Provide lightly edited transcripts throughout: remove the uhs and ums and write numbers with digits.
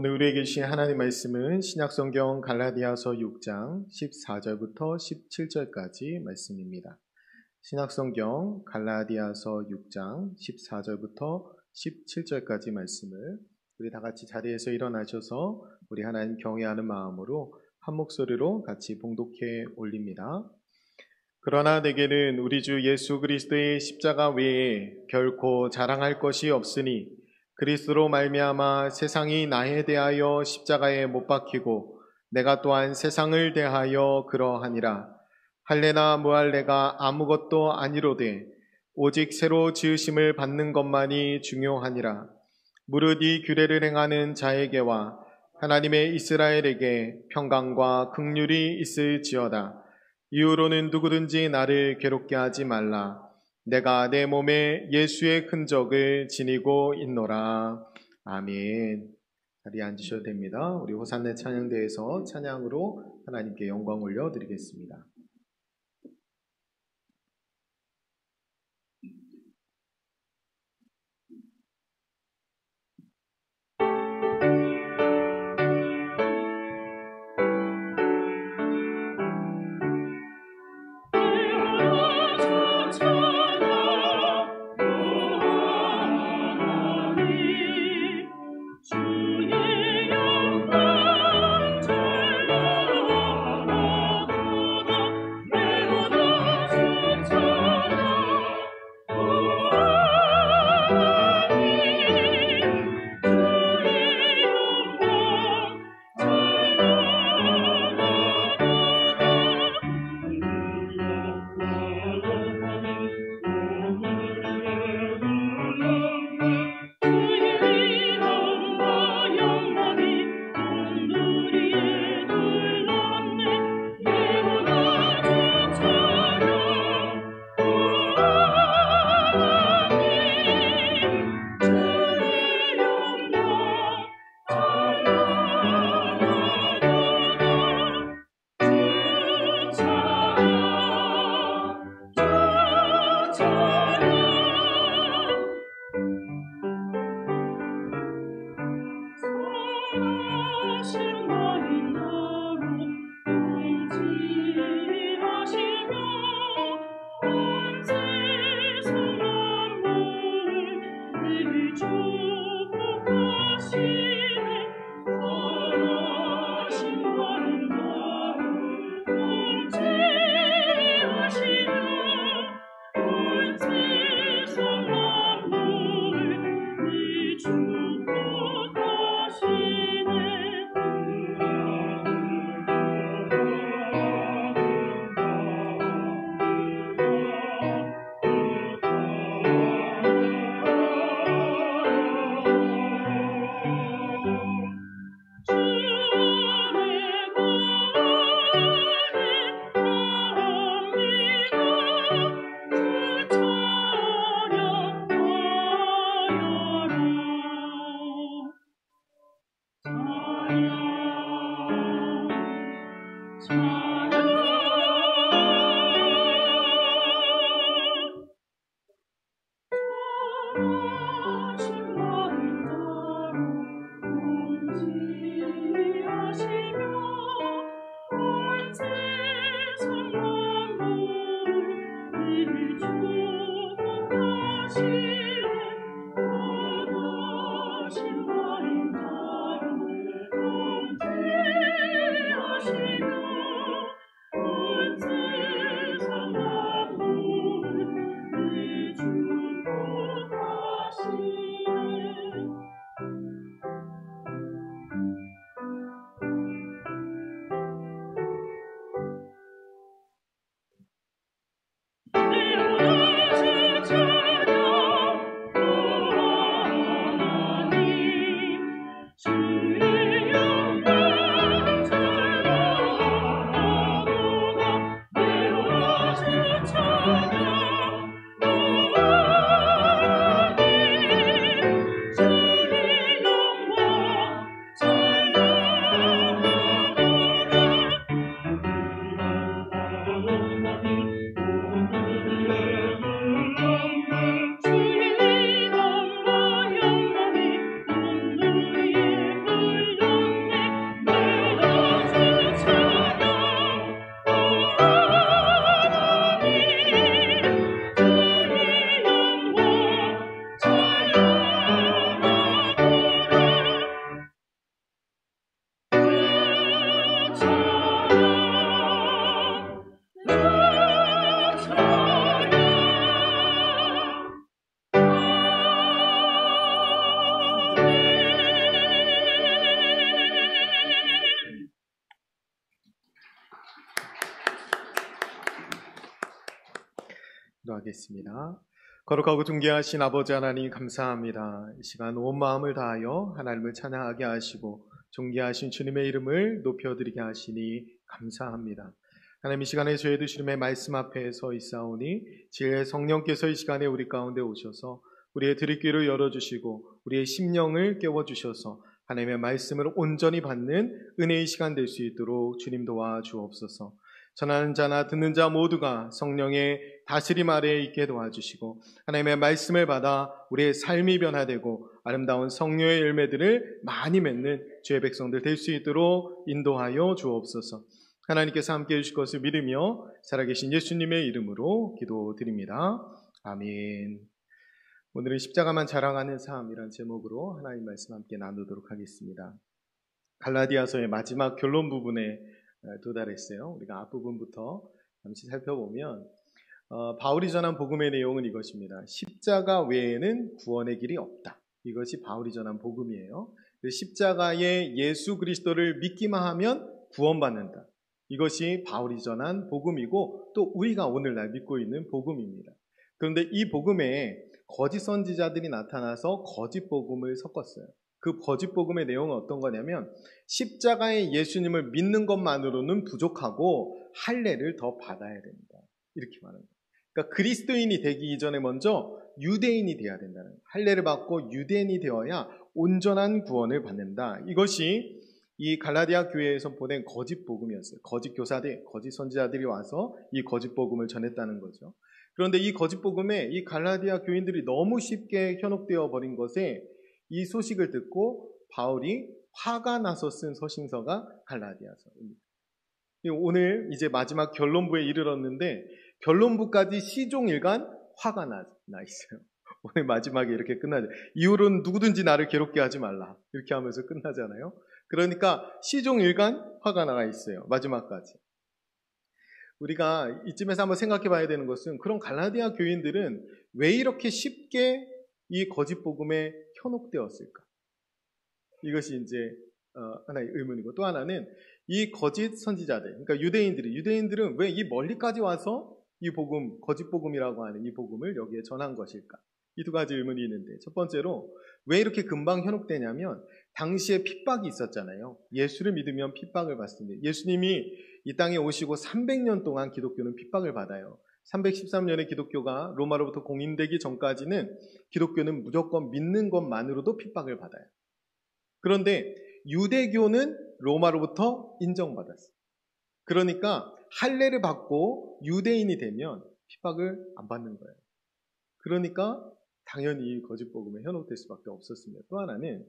오늘 우리에게 주신 하나님 말씀은 신약성경 갈라디아서 6장 14절부터 17절까지 말씀입니다. 신약성경 갈라디아서 6장 14절부터 17절까지 말씀을 우리 다 같이 자리에서 일어나셔서 우리 하나님 경외하는 마음으로 한 목소리로 같이 봉독해 올립니다. 그러나 내게는 우리 주 예수 그리스도의 십자가 외에 결코 자랑할 것이 없으니 그리스도로 말미암아 세상이 나에 대하여 십자가에 못 박히고 내가 또한 세상을 대하여 그러하니라. 할례나 무할례가 아무것도 아니로되 오직 새로 지으심을 받는 것만이 중요하니라. 무릇 이 규례를 행하는 자에게와 하나님의 이스라엘에게 평강과 긍휼이 있을지어다. 이후로는 누구든지 나를 괴롭게 하지 말라. 내가 내 몸에 예수의 흔적을 지니고 있노라. 아멘. 자리에 앉으셔도 됩니다. 우리 호산나 찬양대에서 찬양으로 하나님께 영광 올려드리겠습니다. 주의 영광 찬양하라. 기도하겠습니다. 거룩하고 존귀하신 아버지 하나님 감사합니다. 이 시간 온 마음을 다하여 하나님을 찬양하게 하시고 존귀하신 주님의 이름을 높여드리게 하시니 감사합니다. 하나님 이 시간에 저희들 주님의 말씀 앞에 서 있사오니 지혜의 성령께서 이 시간에 우리 가운데 오셔서 우리의 들을 열어주시고 우리의 심령을 깨워주셔서 하나님의 말씀을 온전히 받는 은혜의 시간 될 수 있도록 주님 도와주옵소서. 전하는 자나 듣는 자 모두가 성령의 다스림 아래에 있게 도와주시고 하나님의 말씀을 받아 우리의 삶이 변화되고 아름다운 성령의 열매들을 많이 맺는 주의 백성들 될 수 있도록 인도하여 주옵소서. 하나님께서 함께해 주실 것을 믿으며 살아계신 예수님의 이름으로 기도드립니다. 아멘. 오늘은 십자가만 자랑하는 삶이란 제목으로 하나님 말씀 함께 나누도록 하겠습니다. 갈라디아서의 마지막 결론 부분에 도달했어요. 우리가 앞부분부터 잠시 살펴보면 바울이 전한 복음의 내용은 이것입니다. 십자가 외에는 구원의 길이 없다. 이것이 바울이 전한 복음이에요. 십자가의 예수 그리스도를 믿기만 하면 구원받는다. 이것이 바울이 전한 복음이고 또 우리가 오늘날 믿고 있는 복음입니다. 그런데 이 복음에 거짓 선지자들이 나타나서 거짓 복음을 섞었어요. 그 거짓 복음의 내용은 어떤 거냐면 십자가의 예수님을 믿는 것만으로는 부족하고 할례를 더 받아야 된다. 이렇게 말하는 거예요. 그러니까 그리스도인이 되기 이전에 먼저 유대인이 되어야 된다는 거예요. 할례를 받고 유대인이 되어야 온전한 구원을 받는다. 이것이 이 갈라디아 교회에서 보낸 거짓 복음이었어요. 거짓 교사들, 거짓 선지자들이 와서 이 거짓 복음을 전했다는 거죠. 그런데 이 거짓 복음에 이 갈라디아 교인들이 너무 쉽게 현혹되어 버린 것에 이 소식을 듣고 바울이 화가 나서 쓴 서신서가 갈라디아서입니다. 오늘 이제 마지막 결론부에 이르렀는데 결론부까지 시종일관 화가 나 있어요. 오늘 마지막에 이렇게 끝나죠. 이후로는 누구든지 나를 괴롭게 하지 말라. 이렇게 하면서 끝나잖아요. 그러니까 시종일관 화가 나 있어요. 마지막까지. 우리가 이쯤에서 한번 생각해 봐야 되는 것은 그런 갈라디아 교인들은 왜 이렇게 쉽게 이 거짓 복음에 현혹되었을까? 이것이 이제 하나의 의문이고 또 하나는 이 거짓 선지자들, 그러니까 유대인들은 왜 이 멀리까지 와서 이 복음, 거짓 복음이라고 하는 이 복음을 여기에 전한 것일까? 이 두 가지 의문이 있는데 첫 번째로 왜 이렇게 금방 현혹되냐면 당시에 핍박이 있었잖아요. 예수를 믿으면 핍박을 받습니다. 예수님이 이 땅에 오시고 300년 동안 기독교는 핍박을 받아요. 313년에 기독교가 로마로부터 공인되기 전까지는 기독교는 무조건 믿는 것만으로도 핍박을 받아요. 그런데 유대교는 로마로부터 인정받았어요. 그러니까 할례를 받고 유대인이 되면 핍박을 안 받는 거예요. 그러니까 당연히 거짓 복음에 현혹될 수밖에 없었습니다. 또 하나는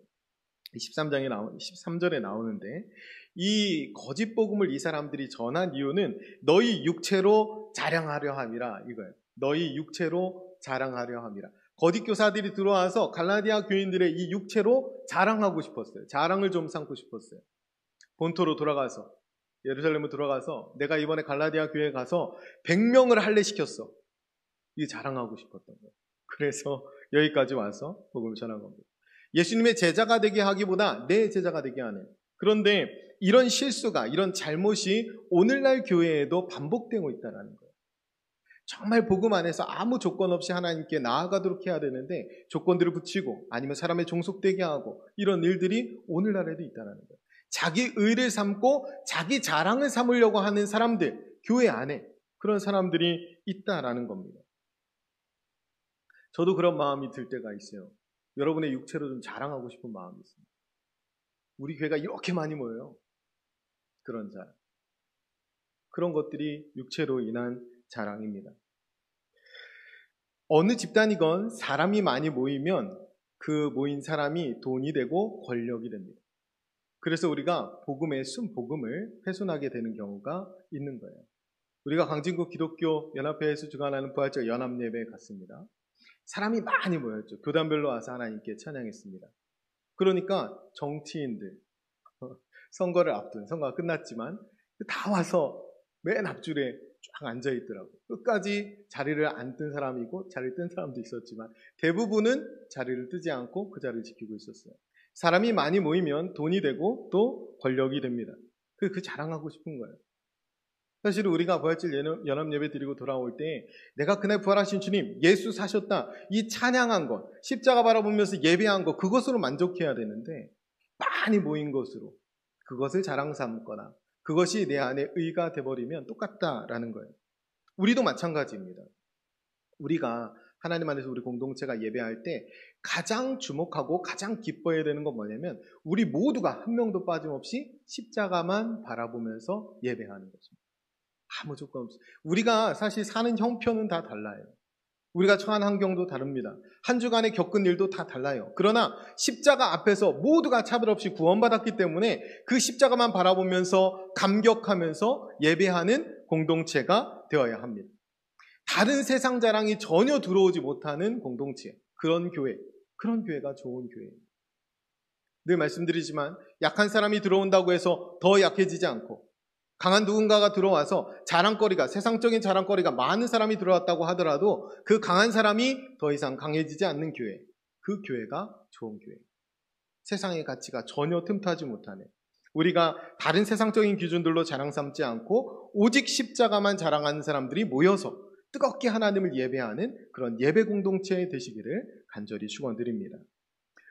13절에 나오는데 이 거짓 복음을 이 사람들이 전한 이유는 너희 육체로 자랑하려 함이라 이거예요. 너희 육체로 자랑하려 함이라. 거짓 교사들이 들어와서 갈라디아 교인들의 이 육체로 자랑하고 싶었어요. 자랑을 좀 삼고 싶었어요. 본토로 돌아가서 예루살렘으로 돌아가서 내가 이번에 갈라디아 교회에 가서 100명을 할례시켰어. 이게 자랑하고 싶었던 거예요. 그래서 여기까지 와서 복음을 전한 겁니다. 예수님의 제자가 되게 하기보다 내 제자가 되게 하는. 그런데 이런 실수가, 이런 잘못이 오늘날 교회에도 반복되고 있다는 거예요. 정말 복음 안에서 아무 조건 없이 하나님께 나아가도록 해야 되는데 조건들을 붙이고 아니면 사람의 종속되게 하고 이런 일들이 오늘날에도 있다는 거예요. 자기 의를 삼고 자기 자랑을 삼으려고 하는 사람들, 교회 안에 그런 사람들이 있다라는 겁니다. 저도 그런 마음이 들 때가 있어요. 여러분의 육체로 좀 자랑하고 싶은 마음이 있습니다. 우리 교회가 이렇게 많이 모여요. 그런 자랑. 그런 것들이 육체로 인한 자랑입니다. 어느 집단이건 사람이 많이 모이면 그 모인 사람이 돈이 되고 권력이 됩니다. 그래서 우리가 순복음을 훼손하게 되는 경우가 있는 거예요. 우리가 강진구 기독교 연합회에서 주관하는 부활절 연합예배에 갔습니다. 사람이 많이 모였죠. 교단별로 와서 하나님께 찬양했습니다. 그러니까 정치인들, 선거를 앞둔, 선거가 끝났지만 다 와서 맨 앞줄에 쫙 앉아있더라고요. 끝까지 자리를 안 뜬 사람이고 자리를 뜬 사람도 있었지만 대부분은 자리를 뜨지 않고 그 자리를 지키고 있었어요. 사람이 많이 모이면 돈이 되고 또 권력이 됩니다. 그 자랑하고 싶은 거예요. 사실 우리가 부활절 연합예배 드리고 돌아올 때 내가 그날 부활하신 주님, 예수 사셨다, 이 찬양한 것, 십자가 바라보면서 예배한 것, 그것으로 만족해야 되는데 많이 모인 것으로 그것을 자랑 삼거나 그것이 내 안에 의가 돼버리면 똑같다라는 거예요. 우리도 마찬가지입니다. 우리가 하나님 안에서 우리 공동체가 예배할 때 가장 주목하고 가장 기뻐해야 되는 건 뭐냐면 우리 모두가 한 명도 빠짐없이 십자가만 바라보면서 예배하는 것입니다. 아무 조건 없이. 우리가 사실 사는 형편은 다 달라요. 우리가 처한 환경도 다릅니다. 한 주간에 겪은 일도 다 달라요. 그러나 십자가 앞에서 모두가 차별 없이 구원받았기 때문에 그 십자가만 바라보면서 감격하면서 예배하는 공동체가 되어야 합니다. 다른 세상 자랑이 전혀 들어오지 못하는 공동체, 그런 교회가 좋은 교회예요. 늘 말씀드리지만 약한 사람이 들어온다고 해서 더 약해지지 않고 강한 누군가가 들어와서 세상적인 자랑거리가 많은 사람이 들어왔다고 하더라도 그 강한 사람이 더 이상 강해지지 않는 교회, 그 교회가 좋은 교회. 세상의 가치가 전혀 틈타지 못하는, 우리가 다른 세상적인 기준들로 자랑 삼지 않고 오직 십자가만 자랑하는 사람들이 모여서 뜨겁게 하나님을 예배하는 그런 예배 공동체 되시기를 간절히 축원드립니다.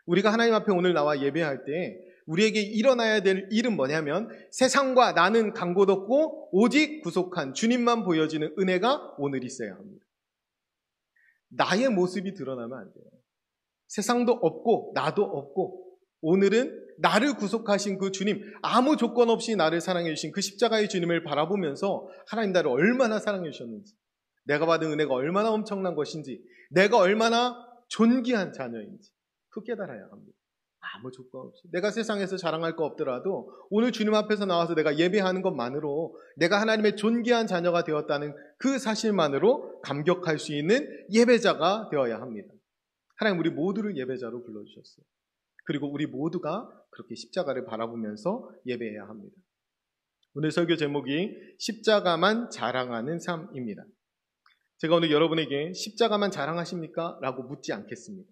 우리가 하나님 앞에 오늘 나와 예배할 때 우리에게 일어나야 될 일은 뭐냐면 세상과 나는 간 곳 없고 오직 구속한 주님만 보여지는 은혜가 오늘 있어야 합니다. 나의 모습이 드러나면 안 돼요. 세상도 없고 나도 없고 오늘은 나를 구속하신 그 주님, 아무 조건 없이 나를 사랑해 주신 그 십자가의 주님을 바라보면서 하나님 나를 얼마나 사랑해 주셨는지, 내가 받은 은혜가 얼마나 엄청난 것인지, 내가 얼마나 존귀한 자녀인지 그 깨달아야 합니다. 아무 조건 없이. 내가 세상에서 자랑할 거 없더라도 오늘 주님 앞에서 나와서 내가 예배하는 것만으로 내가 하나님의 존귀한 자녀가 되었다는 그 사실만으로 감격할 수 있는 예배자가 되어야 합니다. 하나님 우리 모두를 예배자로 불러주셨어요. 그리고 우리 모두가 그렇게 십자가를 바라보면서 예배해야 합니다. 오늘 설교 제목이 십자가만 자랑하는 삶입니다. 제가 오늘 여러분에게 십자가만 자랑하십니까? 라고 묻지 않겠습니다.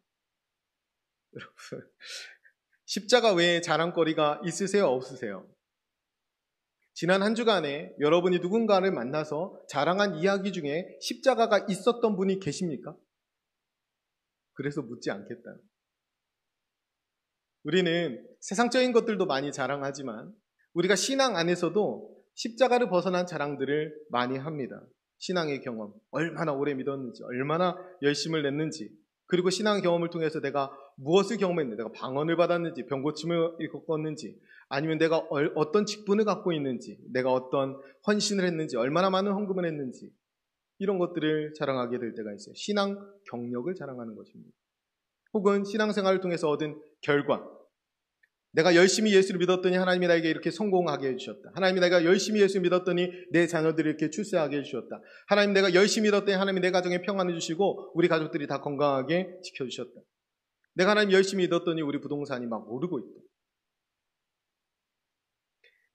여러분, 십자가 외에 자랑거리가 있으세요? 없으세요? 지난 한 주간에 여러분이 누군가를 만나서 자랑한 이야기 중에 십자가가 있었던 분이 계십니까? 그래서 묻지 않겠다. 우리는 세상적인 것들도 많이 자랑하지만 우리가 신앙 안에서도 십자가를 벗어난 자랑들을 많이 합니다. 신앙의 경험, 얼마나 오래 믿었는지, 얼마나 열심을 냈는지, 그리고 신앙 경험을 통해서 내가 무엇을 경험했는지, 내가 방언을 받았는지, 병고침을 겪었는지, 아니면 내가 어떤 직분을 갖고 있는지, 내가 어떤 헌신을 했는지, 얼마나 많은 헌금을 했는지, 이런 것들을 자랑하게 될 때가 있어요. 신앙 경력을 자랑하는 것입니다. 혹은 신앙생활을 통해서 얻은 결과, 내가 열심히 예수를 믿었더니 하나님이 나에게 이렇게 성공하게 해주셨다. 하나님이 내가 열심히 예수를 믿었더니 내 자녀들을 이렇게 출세하게 해주셨다. 하나님 내가 열심히 믿었더니 하나님이 내 가정에 평안을 주시고 우리 가족들이 다 건강하게 지켜주셨다. 내가 하나님 열심히 믿었더니 우리 부동산이 막 오르고 있다.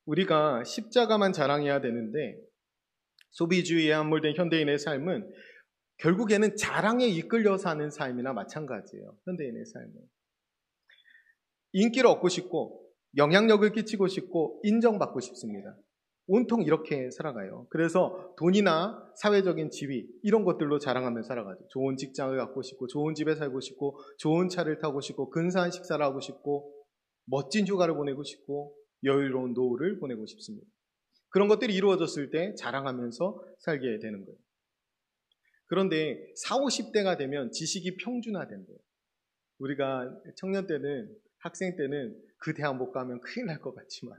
우리가 십자가만 자랑해야 되는데 소비주의에 함몰된 현대인의 삶은 결국에는 자랑에 이끌려 사는 삶이나 마찬가지예요. 현대인의 삶은. 인기를 얻고 싶고 영향력을 끼치고 싶고 인정받고 싶습니다. 온통 이렇게 살아가요. 그래서 돈이나 사회적인 지위 이런 것들로 자랑하면서 살아가죠. 좋은 직장을 갖고 싶고 좋은 집에 살고 싶고 좋은 차를 타고 싶고 근사한 식사를 하고 싶고 멋진 휴가를 보내고 싶고 여유로운 노후를 보내고 싶습니다. 그런 것들이 이루어졌을 때 자랑하면서 살게 되는 거예요. 그런데 40, 50대가 되면 지식이 평준화된대요. 우리가 청년 때는, 학생 때는 그 대학 못 가면 큰일 날 것 같지만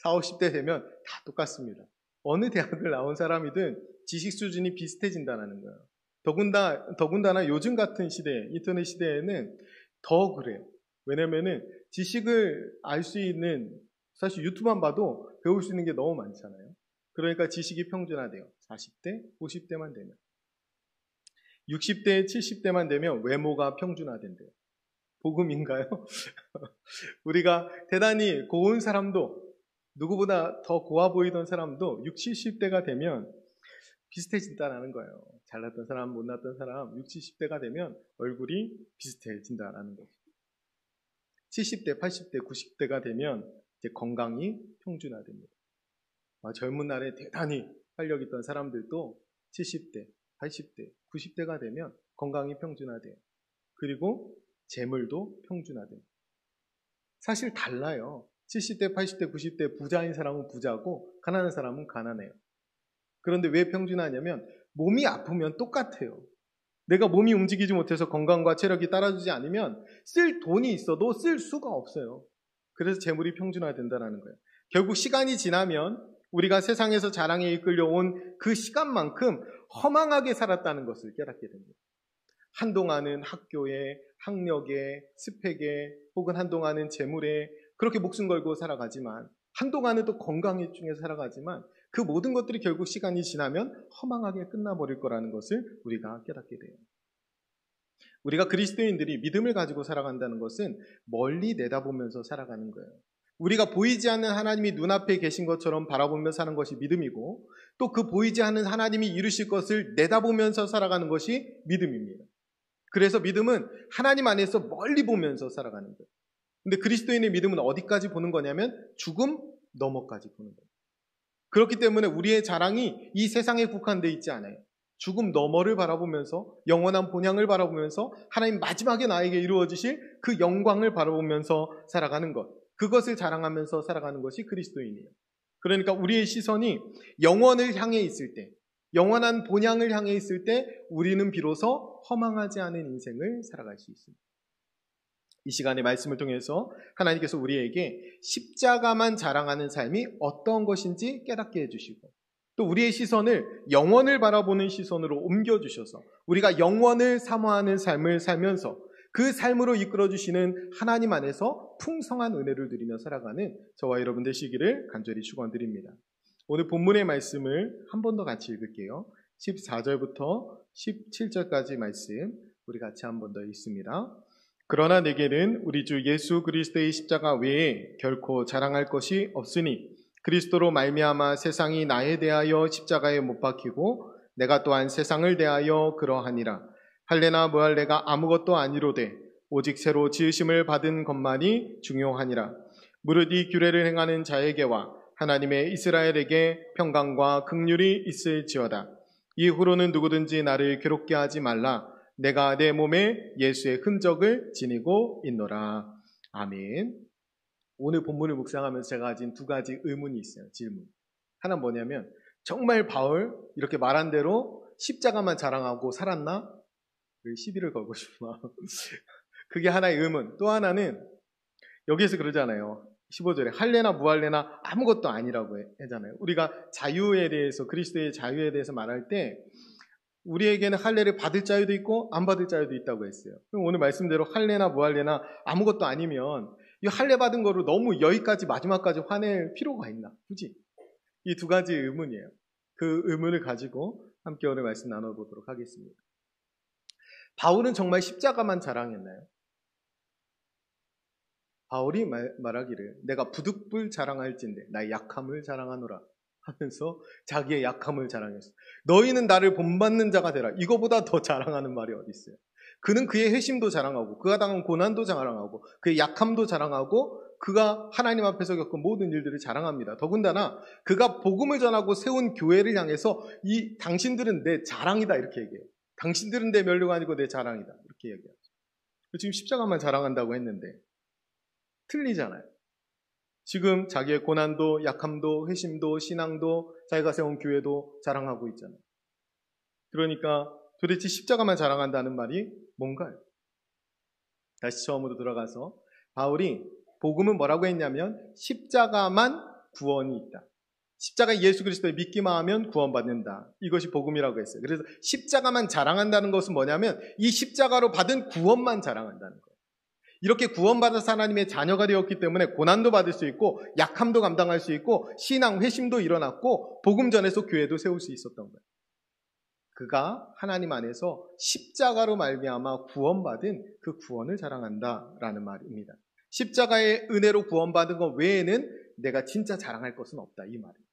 40, 50대 되면 다 똑같습니다. 어느 대학을 나온 사람이든 지식 수준이 비슷해진다는 거예요. 더군다나 요즘 같은 시대, 인터넷 시대에는 더 그래요. 왜냐면은 지식을 알 수 있는, 사실 유튜브만 봐도 배울 수 있는 게 너무 많잖아요. 그러니까 지식이 평준화돼요. 40대, 50대만 되면. 60대, 70대만 되면 외모가 평준화된대요. 복음인가요? 우리가 대단히 고운 사람도, 누구보다 더 고와 보이던 사람도 60, 70대가 되면 비슷해진다는 거예요. 잘났던 사람, 못났던 사람 60, 70대가 되면 얼굴이 비슷해진다는 거죠. 70대, 80대, 90대가 되면 이제 건강이 평준화됩니다. 젊은 날에 대단히 활력 있던 사람들도 70대, 80대, 90대가 되면 건강이 평준화돼요. 그리고 재물도 평준화돼요. 사실 달라요. 70대, 80대, 90대 부자인 사람은 부자고 가난한 사람은 가난해요. 그런데 왜 평준화하냐면 몸이 아프면 똑같아요. 내가 몸이 움직이지 못해서 건강과 체력이 따라주지 않으면 쓸 돈이 있어도 쓸 수가 없어요. 그래서 재물이 평준화된다는 거예요. 결국 시간이 지나면 우리가 세상에서 자랑에 이끌려온 그 시간만큼 허망하게 살았다는 것을 깨닫게 됩니다. 한동안은 학교에, 학력에, 스펙에, 혹은 한동안은 재물에 그렇게 목숨 걸고 살아가지만, 한동안은 또 건강에 중에 살아가지만 그 모든 것들이 결국 시간이 지나면 허망하게 끝나버릴 거라는 것을 우리가 깨닫게 돼요. 우리가 그리스도인들이 믿음을 가지고 살아간다는 것은 멀리 내다보면서 살아가는 거예요. 우리가 보이지 않는 하나님이 눈앞에 계신 것처럼 바라보며 사는 것이 믿음이고, 또 그 보이지 않는 하나님이 이루실 것을 내다보면서 살아가는 것이 믿음입니다. 그래서 믿음은 하나님 안에서 멀리 보면서 살아가는 거예요. 근데 그리스도인의 믿음은 어디까지 보는 거냐면 죽음 너머까지 보는 거예요. 그렇기 때문에 우리의 자랑이 이 세상에 국한되어 있지 않아요. 죽음 너머를 바라보면서, 영원한 본향을 바라보면서 하나님 마지막에 나에게 이루어지실 그 영광을 바라보면서 살아가는 것, 그것을 자랑하면서 살아가는 것이 그리스도인이에요. 그러니까 우리의 시선이 영원을 향해 있을 때, 영원한 본향을 향해 있을 때 우리는 비로소 허망하지 않은 인생을 살아갈 수 있습니다. 이 시간의 말씀을 통해서 하나님께서 우리에게 십자가만 자랑하는 삶이 어떤 것인지 깨닫게 해주시고, 또 우리의 시선을 영원을 바라보는 시선으로 옮겨주셔서 우리가 영원을 사모하는 삶을 살면서 그 삶으로 이끌어주시는 하나님 안에서 풍성한 은혜를 누리며 살아가는 저와 여러분 되시기를 간절히 축원드립니다. 오늘 본문의 말씀을 한 번 더 같이 읽을게요. 14절부터 17절까지 말씀 우리 같이 한 번 더 읽습니다. 그러나 내게는 우리 주 예수 그리스도의 십자가 외에 결코 자랑할 것이 없으니 그리스도로 말미암아 세상이 나에 대하여 십자가에 못 박히고 내가 또한 세상을 대하여 그러하니라. 할례나 무할례가 아무것도 아니로되 오직 새로 지으심을 받은 것만이 중요하니라. 무릇 이 규례를 행하는 자에게와 하나님의 이스라엘에게 평강과 긍휼이 있을지어다. 이후로는 누구든지 나를 괴롭게 하지 말라. 내가 내 몸에 예수의 흔적을 지니고 있노라. 아멘. 오늘 본문을 묵상하면서 제가 가진 두 가지 의문이 있어요. 질문. 하나는 뭐냐면 정말 바울 이렇게 말한 대로 십자가만 자랑하고 살았나? 시비를 걸고 싶구나. 그게 하나의 의문. 또 하나는 여기에서 그러잖아요. 15절에 할례나 무할례나 아무것도 아니라고 하잖아요. 우리가 자유에 대해서, 그리스도의 자유에 대해서 말할 때 우리에게는 할례를 받을 자유도 있고 안 받을 자유도 있다고 했어요. 그럼 오늘 말씀대로 할례나 무할례나 아무것도 아니면 이 할례 받은 거로 너무 여기까지 마지막까지 화낼 필요가 있나? 굳이 이 두 가지 의문이에요. 그 의문을 가지고 함께 오늘 말씀 나눠보도록 하겠습니다. 바울은 정말 십자가만 자랑했나요? 바울이 말하기를 내가 부득불 자랑할진대 나의 약함을 자랑하노라 하면서 자기의 약함을 자랑했어요. 너희는 나를 본받는 자가 되라. 이거보다 더 자랑하는 말이 어디 있어요? 그는 그의 회심도 자랑하고 그가 당한 고난도 자랑하고 그의 약함도 자랑하고 그가 하나님 앞에서 겪은 모든 일들을 자랑합니다. 더군다나 그가 복음을 전하고 세운 교회를 향해서 이 당신들은 내 자랑이다 이렇게 얘기해요. 당신들은 내 멸류가 아니고 내 자랑이다 이렇게 얘기하죠. 지금 십자가만 자랑한다고 했는데 틀리잖아요. 지금 자기의 고난도, 약함도, 회심도, 신앙도, 자기가 세운 교회도 자랑하고 있잖아요. 그러니까 도대체 십자가만 자랑한다는 말이 뭔가요? 다시 처음으로 들어가서 바울이 복음은 뭐라고 했냐면 십자가만 구원이 있다. 십자가 예수 그리스도를 믿기만 하면 구원받는다. 이것이 복음이라고 했어요. 그래서 십자가만 자랑한다는 것은 뭐냐면 이 십자가로 받은 구원만 자랑한다는 거예요. 이렇게 구원받아서 하나님의 자녀가 되었기 때문에 고난도 받을 수 있고 약함도 감당할 수 있고 신앙 회심도 일어났고 복음 전에서 교회도 세울 수 있었던 거예요. 그가 하나님 안에서 십자가로 말미암아 구원받은 그 구원을 자랑한다라는 말입니다. 십자가의 은혜로 구원받은 것 외에는 내가 진짜 자랑할 것은 없다 이 말이에요.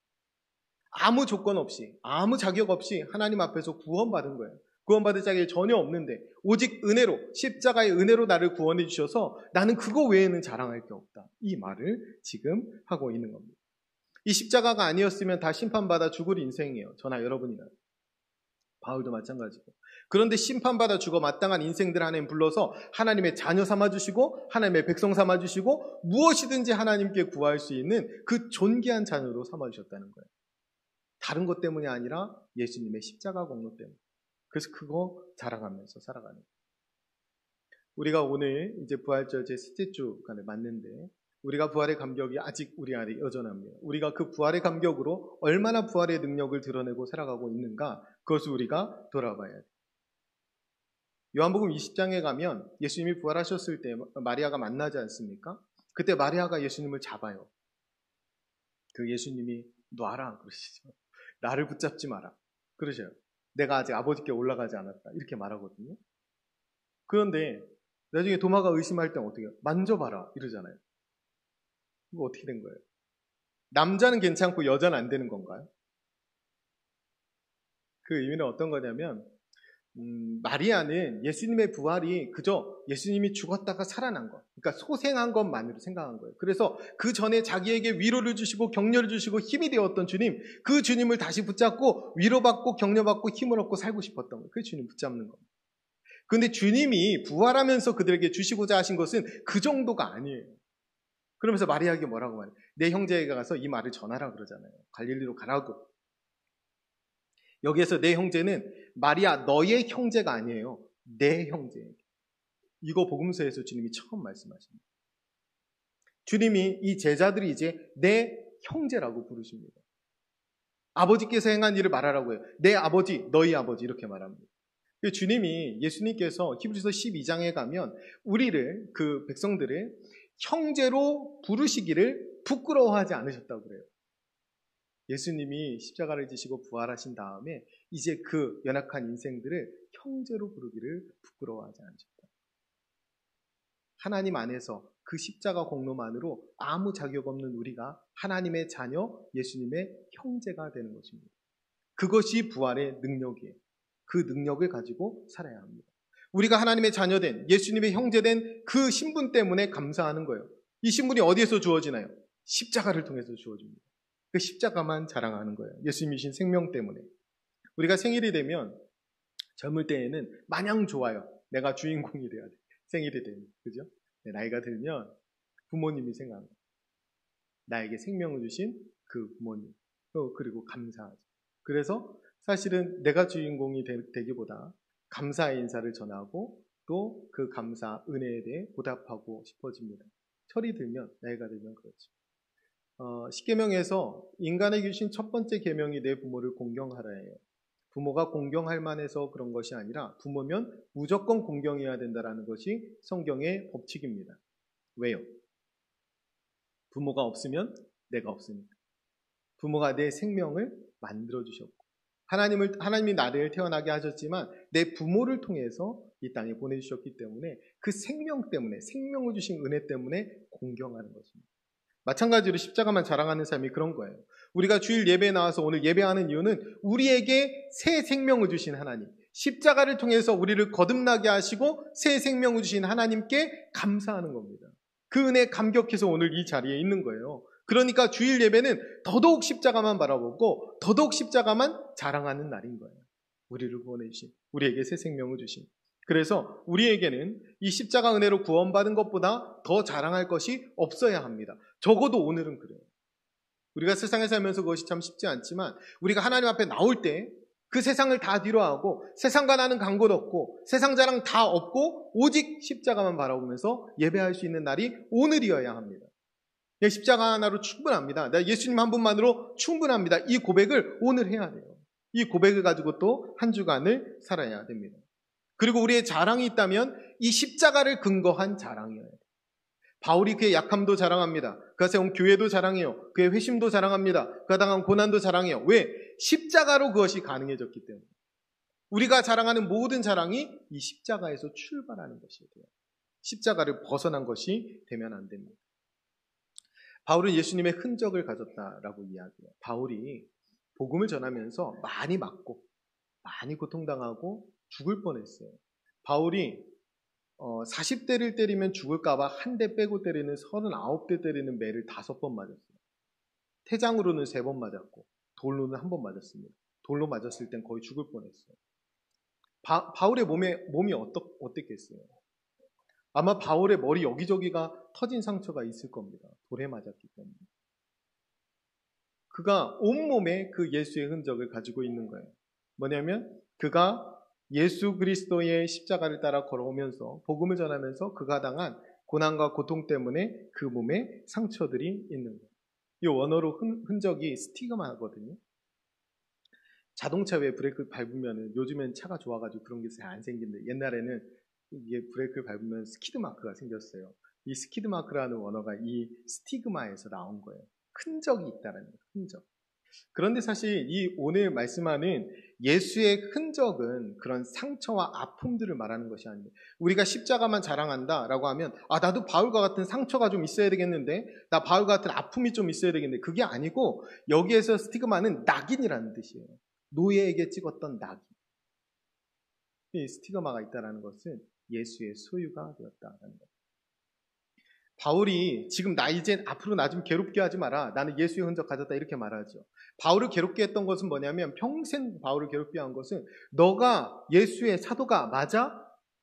아무 조건 없이 아무 자격 없이 하나님 앞에서 구원받은 거예요. 구원받을 자격이 전혀 없는데 오직 은혜로 십자가의 은혜로 나를 구원해 주셔서 나는 그거 외에는 자랑할 게 없다. 이 말을 지금 하고 있는 겁니다. 이 십자가가 아니었으면 다 심판받아 죽을 인생이에요. 저나 여러분이나. 바울도 마찬가지고. 그런데 심판받아 죽어 마땅한 인생들 하나님 불러서 하나님의 자녀 삼아주시고 하나님의 백성 삼아주시고 무엇이든지 하나님께 구할 수 있는 그 존귀한 자녀로 삼아주셨다는 거예요. 다른 것 때문이 아니라 예수님의 십자가 공로 때문에. 그래서 그거 자랑하면서 살아가는 거예요. 우리가 오늘 이제 부활절 제4째 주간에 맞는데 우리가 부활의 감격이 아직 우리 안에 여전합니다. 우리가 그 부활의 감격으로 얼마나 부활의 능력을 드러내고 살아가고 있는가 그것을 우리가 돌아봐야 돼요. 요한복음 20장에 가면 예수님이 부활하셨을 때 마리아가 만나지 않습니까? 그때 마리아가 예수님을 잡아요. 그 예수님이 놔라 그러시죠. 나를 붙잡지 마라 그러셔요. 내가 아직 아버지께 올라가지 않았다 이렇게 말하거든요. 그런데 나중에 도마가 의심할 땐 어떻게 해요? 만져봐라 이러잖아요. 이거 어떻게 된 거예요? 남자는 괜찮고 여자는 안 되는 건가요? 그 의미는 어떤 거냐면 마리아는 예수님의 부활이 그저 예수님이 죽었다가 살아난 것, 그러니까 소생한 것만으로 생각한 거예요. 그래서 그 전에 자기에게 위로를 주시고 격려를 주시고 힘이 되었던 주님, 그 주님을 다시 붙잡고 위로받고 격려받고 힘을 얻고 살고 싶었던 거예요. 그 주님 붙잡는 겁니다. 그런데 주님이 부활하면서 그들에게 주시고자 하신 것은 그 정도가 아니에요. 그러면서 마리아에게 뭐라고 말해요? 내 형제에게 가서 이 말을 전하라 그러잖아요. 갈릴리로 가라고. 여기에서 내 형제는 마리아 너의 형제가 아니에요. 내 형제. 이거 복음서에서 주님이 처음 말씀하십니다. 주님이 이 제자들이 이제 내 형제라고 부르십니다. 아버지께서 행한 일을 말하라고 해요. 내 아버지, 너희 아버지 이렇게 말합니다. 주님이 예수님께서 히브리서 12장에 가면 우리를 그 백성들을 형제로 부르시기를 부끄러워하지 않으셨다고 그래요. 예수님이 십자가를 지시고 부활하신 다음에 이제 그 연약한 인생들을 형제로 부르기를 부끄러워하지 않으셨다. 하나님 안에서 그 십자가 공로만으로 아무 자격 없는 우리가 하나님의 자녀, 예수님의 형제가 되는 것입니다. 그것이 부활의 능력이에요. 그 능력을 가지고 살아야 합니다. 우리가 하나님의 자녀된 예수님의 형제된 그 신분 때문에 감사하는 거예요. 이 신분이 어디에서 주어지나요? 십자가를 통해서 주어집니다. 그 십자가만 자랑하는 거예요. 예수님이신 생명 때문에. 우리가 생일이 되면 젊을 때에는 마냥 좋아요. 내가 주인공이 돼야 돼. 생일이 되면. 그죠? 나이가 들면 부모님이 생각합니다. 나에게 생명을 주신 그 부모님. 그리고 감사하죠. 그래서 사실은 내가 주인공이 되기보다 감사의 인사를 전하고 또 그 감사, 은혜에 대해 보답하고 싶어집니다. 철이 들면, 나이가 들면 그렇죠. 십계명에서 인간에게 주신 첫 번째 계명이 내 부모를 공경하라예요. 부모가 공경할 만해서 그런 것이 아니라 부모면 무조건 공경해야 된다는 것이 성경의 법칙입니다. 왜요? 부모가 없으면 내가 없으니까. 부모가 내 생명을 만들어주셨고 하나님이 나를 태어나게 하셨지만 내 부모를 통해서 이 땅에 보내주셨기 때문에 그 생명 때문에 생명을 주신 은혜 때문에 공경하는 것입니다. 마찬가지로 십자가만 자랑하는 삶이 그런 거예요. 우리가 주일 예배에 나와서 오늘 예배하는 이유는 우리에게 새 생명을 주신 하나님, 십자가를 통해서 우리를 거듭나게 하시고 새 생명을 주신 하나님께 감사하는 겁니다. 그 은혜에 감격해서 오늘 이 자리에 있는 거예요. 그러니까 주일 예배는 더더욱 십자가만 바라보고 더더욱 십자가만 자랑하는 날인 거예요. 우리를 구원해 주신, 우리에게 새 생명을 주신. 그래서 우리에게는 이 십자가 은혜로 구원받은 것보다 더 자랑할 것이 없어야 합니다. 적어도 오늘은 그래요. 우리가 세상에 살면서 그것이 참 쉽지 않지만 우리가 하나님 앞에 나올 때 그 세상을 다 뒤로하고 세상과 나는 간 곳 없고 세상 자랑 다 없고 오직 십자가만 바라보면서 예배할 수 있는 날이 오늘이어야 합니다. 십자가 하나로 충분합니다. 내가 예수님 한 분만으로 충분합니다. 이 고백을 오늘 해야 돼요. 이 고백을 가지고 또 한 주간을 살아야 됩니다. 그리고 우리의 자랑이 있다면 이 십자가를 근거한 자랑이어야 돼요. 바울이 그의 약함도 자랑합니다. 그가 세운 교회도 자랑해요. 그의 회심도 자랑합니다. 그가 당한 고난도 자랑해요. 왜? 십자가로 그것이 가능해졌기 때문에. 우리가 자랑하는 모든 자랑이 이 십자가에서 출발하는 것이어야 돼요. 십자가를 벗어난 것이 되면 안 됩니다. 바울은 예수님의 흔적을 가졌다라고 이야기해요. 바울이 복음을 전하면서 많이 맞고 많이 고통당하고 죽을 뻔했어요. 바울이 40대를 때리면 죽을까 봐 한 대 빼고 때리는 39대 때리는 매를 5번 맞았어요. 태장으로는 3번 맞았고 돌로는 1번 맞았습니다. 돌로 맞았을 땐 거의 죽을 뻔했어요. 바울의 몸이 어땠겠어요? 아마 바울의 머리 여기저기가 터진 상처가 있을 겁니다. 돌에 맞았기 때문에. 그가 온몸에 그 예수의 흔적을 가지고 있는 거예요. 뭐냐면 그가 예수 그리스도의 십자가를 따라 걸어오면서 복음을 전하면서 그가 당한 고난과 고통 때문에 그 몸에 상처들이 있는 거예요. 이 원어로 흔적이 스티그마거든요. 자동차 왜 브레이크 밟으면 요즘엔 차가 좋아가지고 그런 게 잘 안 생긴데 옛날에는 이게 브레이크를 밟으면 스키드 마크가 생겼어요. 이 스키드 마크라는 원어가 이 스티그마에서 나온 거예요. 흔적이 있다는 거예요. 흔적. 그런데 사실 이 오늘 말씀하는 예수의 흔적은 그런 상처와 아픔들을 말하는 것이 아닙니다. 우리가 십자가만 자랑한다라고 하면 나도 바울과 같은 상처가 좀 있어야 되겠는데 나 바울과 같은 아픔이 좀 있어야 되겠는데 그게 아니고 여기에서 스티그마는 낙인이라는 뜻이에요. 노예에게 찍었던 낙인. 이 스티그마가 있다는 것은 예수의 소유가 되었다는 것. 바울이 지금 나 이제 앞으로 나 좀 괴롭게 하지 마라. 나는 예수의 흔적 가졌다 이렇게 말하죠. 바울을 괴롭게 했던 것은 뭐냐면 평생 바울을 괴롭게 한 것은 너가 예수의 사도가 맞아?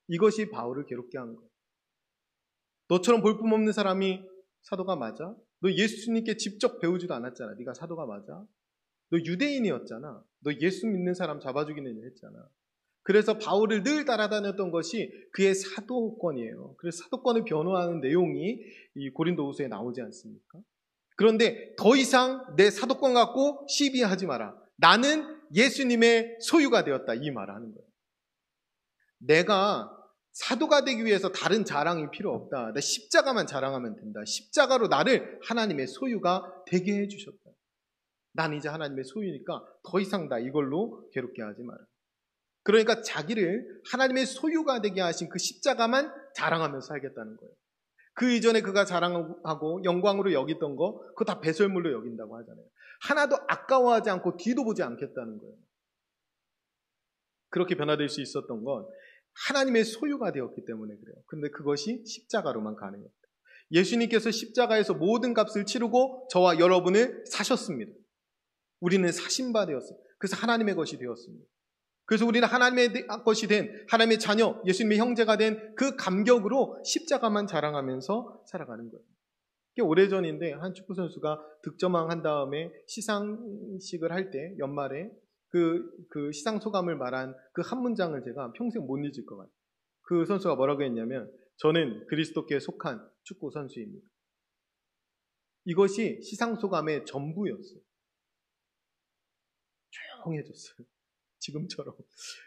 이것이 바울을 괴롭게 한 거예요. 너처럼 볼품없는 사람이 사도가 맞아? 너 예수님께 직접 배우지도 않았잖아. 네가 사도가 맞아? 너 유대인이었잖아. 너 예수 믿는 사람 잡아주기는 일 했잖아. 그래서 바울을 늘 따라다녔던 것이 그의 사도권이에요. 그래서 사도권을 변호하는 내용이 이 고린도후서에 나오지 않습니까? 그런데 더 이상 내 사도권 갖고 시비하지 마라. 나는 예수님의 소유가 되었다. 이 말을 하는 거예요. 내가 사도가 되기 위해서 다른 자랑이 필요 없다. 내 십자가만 자랑하면 된다. 십자가로 나를 하나님의 소유가 되게 해주셨다. 난 이제 하나님의 소유니까 더 이상 나 이걸로 괴롭게 하지 마라. 그러니까 자기를 하나님의 소유가 되게 하신 그 십자가만 자랑하면서 살겠다는 거예요. 그 이전에 그가 자랑하고 영광으로 여기던 거 그거 다 배설물로 여긴다고 하잖아요. 하나도 아까워하지 않고 뒤도 보지 않겠다는 거예요. 그렇게 변화될 수 있었던 건 하나님의 소유가 되었기 때문에 그래요. 그런데 그것이 십자가로만 가능했다. 예수님께서 십자가에서 모든 값을 치르고 저와 여러분을 사셨습니다. 우리는 사신 바 되었어요. 그래서 하나님의 것이 되었습니다. 그래서 우리는 하나님의 것이 된 하나님의 자녀, 예수님의 형제가 된 그 감격으로 십자가만 자랑하면서 살아가는 거예요. 꽤 오래전인데 한 축구선수가 득점왕 한 다음에 시상식을 할 때 연말에 그 시상 소감을 말한 그 한 문장을 제가 평생 못 잊을 것 같아요. 그 선수가 뭐라고 했냐면 저는 그리스도께 속한 축구 선수입니다. 이것이 시상 소감의 전부였어요. 조용해졌어요. 지금처럼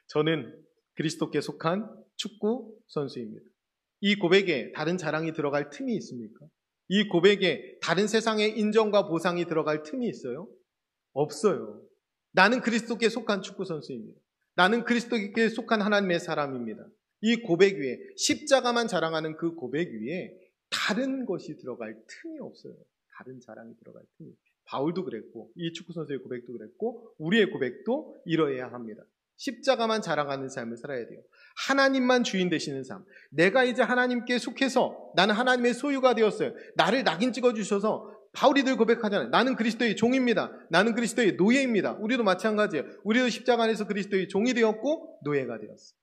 저는 그리스도께 속한 축구 선수입니다. 이 고백에 다른 자랑이 들어갈 틈이 있습니까? 이 고백에 다른 세상의 인정과 보상이 들어갈 틈이 있어요? 없어요. 나는 그리스도께 속한 축구 선수입니다. 나는 그리스도께 속한 하나님의 사람입니다. 이 고백 위에 십자가만 자랑하는 그 고백 위에 다른 것이 들어갈 틈이 없어요. 다른 자랑이 들어갈 틈이. 바울도 그랬고 이 축구선수의 고백도 그랬고 우리의 고백도 이러해야 합니다. 십자가만 자랑하는 삶을 살아야 돼요. 하나님만 주인 되시는 삶. 내가 이제 하나님께 속해서 나는 하나님의 소유가 되었어요. 나를 낙인 찍어주셔서 바울이들 고백하잖아요. 나는 그리스도의 종입니다. 나는 그리스도의 노예입니다. 우리도 마찬가지예요. 우리도 십자가 안에서 그리스도의 종이 되었고 노예가 되었어요.